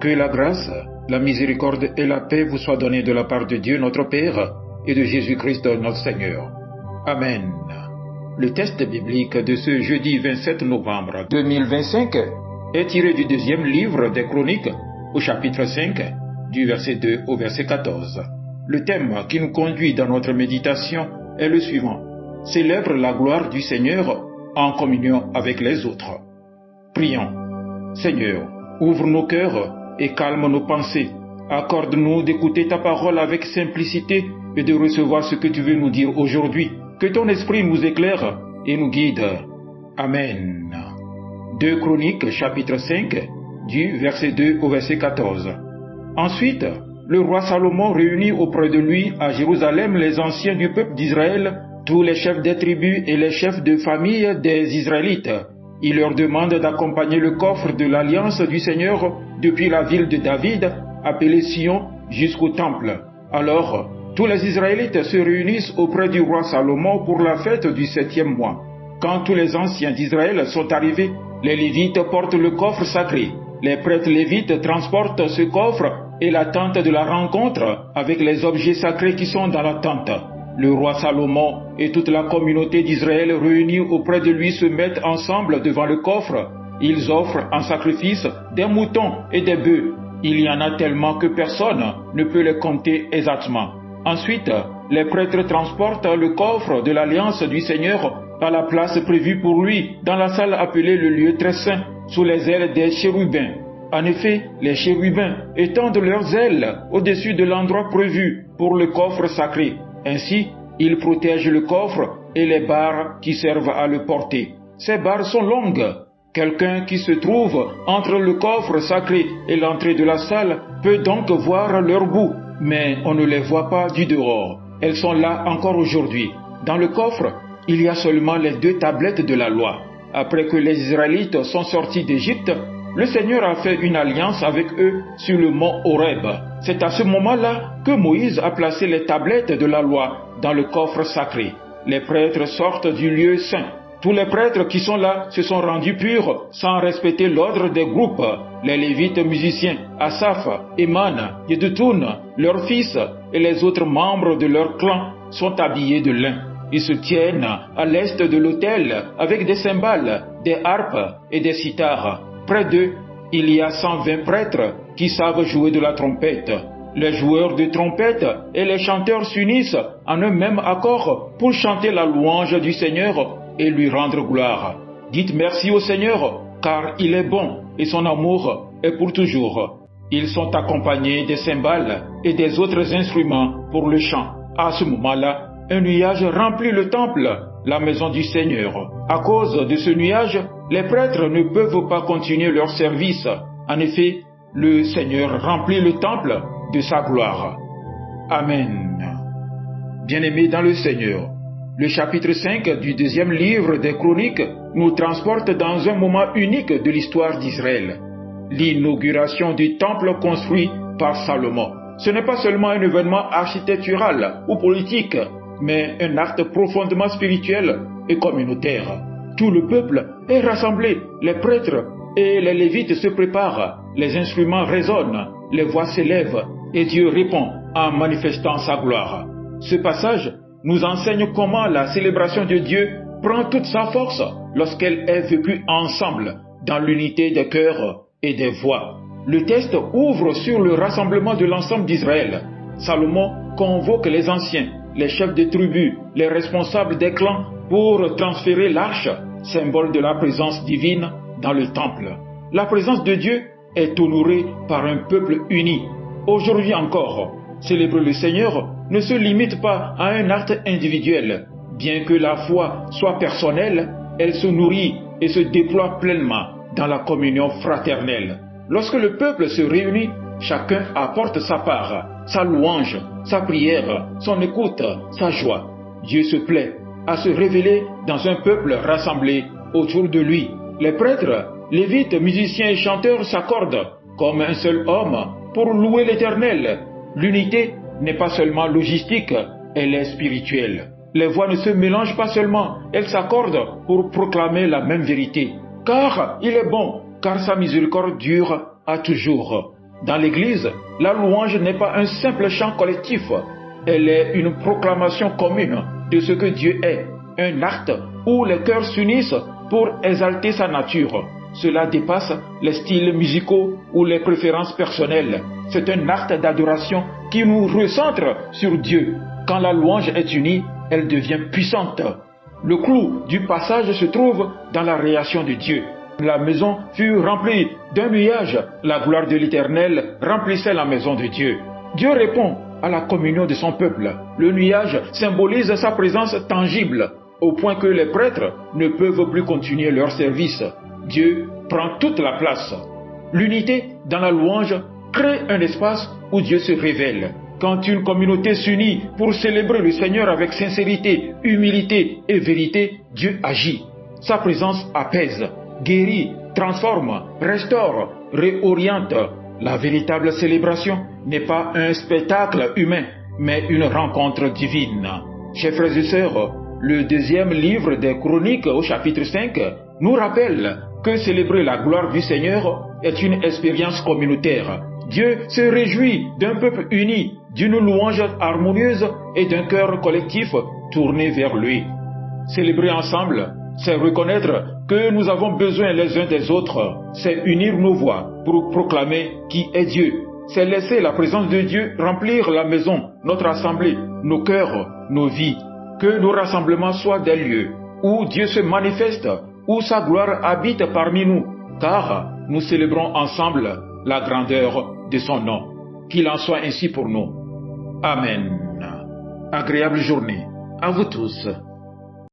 Que la grâce, la miséricorde et la paix vous soient données de la part de Dieu notre Père et de Jésus-Christ notre Seigneur. Amen. Le texte biblique de ce jeudi 27 novembre 2025 est tiré du deuxième livre des Chroniques, au chapitre 5, du verset 2 au verset 14. Le thème qui nous conduit dans notre méditation est le suivant. Célèbre la gloire du Seigneur en communion avec les autres. Prions. Seigneur, ouvre nos cœurs et calme nos pensées. Accorde-nous d'écouter ta parole avec simplicité et de recevoir ce que tu veux nous dire aujourd'hui. Que ton esprit nous éclaire et nous guide. Amen. 2 Chroniques, chapitre 5, du verset 2 au verset 14. Ensuite, le roi Salomon réunit auprès de lui à Jérusalem les anciens du peuple d'Israël, tous les chefs des tribus et les chefs de famille des Israélites. Il leur demande d'accompagner le coffre de l'alliance du Seigneur depuis la ville de David, appelée Sion, jusqu'au temple. Alors, tous les Israélites se réunissent auprès du roi Salomon pour la fête du 7e mois. Quand tous les anciens d'Israël sont arrivés, les Lévites portent le coffre sacré. Les prêtres lévites transportent ce coffre et la tente de la rencontre avec les objets sacrés qui sont dans la tente. Le roi Salomon et toute la communauté d'Israël réunis auprès de lui se mettent ensemble devant le coffre. Ils offrent en sacrifice des moutons et des bœufs. Il y en a tellement que personne ne peut les compter exactement. Ensuite, les prêtres transportent le coffre de l'alliance du Seigneur à la place prévue pour lui, dans la salle appelée le lieu très saint, sous les ailes des chérubins. En effet, les chérubins étendent leurs ailes au-dessus de l'endroit prévu pour le coffre sacré. Ainsi, ils protègent le coffre et les barres qui servent à le porter. Ces barres sont longues. Quelqu'un qui se trouve entre le coffre sacré et l'entrée de la salle peut donc voir leur bout, mais on ne les voit pas du dehors. Elles sont là encore aujourd'hui. Dans le coffre, il y a seulement les 2 tablettes de la loi. Après que les Israélites sont sortis d'Égypte, le Seigneur a fait une alliance avec eux sur le mont Horeb. C'est à ce moment-là que Moïse a placé les tablettes de la loi dans le coffre sacré. Les prêtres sortent du lieu saint. Tous les prêtres qui sont là se sont rendus purs sans respecter l'ordre des groupes. Les Lévites musiciens, Asaph, Éman, Yéduthun, leurs fils et les autres membres de leur clan sont habillés de lin. Ils se tiennent à l'est de l'autel avec des cymbales, des harpes et des cithars. Près d'eux, il y a 120 prêtres qui savent jouer de la trompette. Les joueurs de trompette et les chanteurs s'unissent en un même accord pour chanter la louange du Seigneur et lui rendre gloire. Dites merci au Seigneur, car il est bon et son amour est pour toujours. Ils sont accompagnés des cymbales et des autres instruments pour le chant. À ce moment-là, un nuage remplit le temple, la maison du Seigneur. À cause de ce nuage, les prêtres ne peuvent pas continuer leur service. En effet, le Seigneur remplit le temple de sa gloire. Amen. Bien-aimés dans le Seigneur, le chapitre 5 du deuxième livre des Chroniques nous transporte dans un moment unique de l'histoire d'Israël, l'inauguration du temple construit par Salomon. Ce n'est pas seulement un événement architectural ou politique, mais un acte profondément spirituel et communautaire. Tout le peuple est rassemblé, les prêtres et les lévites se préparent, les instruments résonnent, les voix s'élèvent et Dieu répond en manifestant sa gloire. Ce passage nous enseigne comment la célébration de Dieu prend toute sa force lorsqu'elle est vécue ensemble dans l'unité des cœurs et des voix. Le texte ouvre sur le rassemblement de l'ensemble d'Israël. Salomon convoque les anciens, les chefs de tribus, les responsables des clans pour transférer l'arche, symbole de la présence divine, dans le temple. La présence de Dieu est honorée par un peuple uni. Aujourd'hui encore, célébrer le Seigneur ne se limite pas à un acte individuel. Bien que la foi soit personnelle, elle se nourrit et se déploie pleinement dans la communion fraternelle. Lorsque le peuple se réunit, chacun apporte sa part, sa louange, sa prière, son écoute, sa joie. Dieu se plaît à se révéler dans un peuple rassemblé autour de lui. Les prêtres, lévites, musiciens et chanteurs s'accordent comme un seul homme pour louer l'Éternel. L'unité n'est pas seulement logistique, elle est spirituelle. Les voix ne se mélangent pas seulement, elles s'accordent pour proclamer la même vérité. Car il est bon, car sa miséricorde dure à toujours. Dans l'Église, la louange n'est pas un simple chant collectif, elle est une proclamation commune de ce que Dieu est, un acte où les cœurs s'unissent pour exalter sa nature. Cela dépasse les styles musicaux ou les préférences personnelles. C'est un acte d'adoration qui nous recentre sur Dieu. Quand la louange est unie, elle devient puissante. Le clou du passage se trouve dans la réaction de Dieu. La maison fut remplie d'un nuage. La gloire de l'Éternel remplissait la maison de Dieu. Dieu répond à la communion de son peuple. Le nuage symbolise sa présence tangible, au point que les prêtres ne peuvent plus continuer leur service. Dieu prend toute la place. L'unité dans la louange crée un espace où Dieu se révèle. Quand une communauté s'unit pour célébrer le Seigneur avec sincérité, humilité et vérité, Dieu agit. Sa présence apaise, guérit, transforme, restaure, réoriente. La véritable célébration n'est pas un spectacle humain, mais une rencontre divine. Chers frères et sœurs, le deuxième livre des Chroniques au chapitre 5 nous rappelle que célébrer la gloire du Seigneur est une expérience communautaire. Dieu se réjouit d'un peuple uni, d'une louange harmonieuse et d'un cœur collectif tourné vers lui. Célébrer ensemble, c'est reconnaître que nous avons besoin les uns des autres. C'est unir nos voix pour proclamer qui est Dieu. C'est laisser la présence de Dieu remplir la maison, notre assemblée, nos cœurs, nos vies. Que nos rassemblements soient des lieux où Dieu se manifeste, où sa gloire habite parmi nous, car nous célébrons ensemble la grandeur de son nom. Qu'il en soit ainsi pour nous. Amen. Agréable journée à vous tous.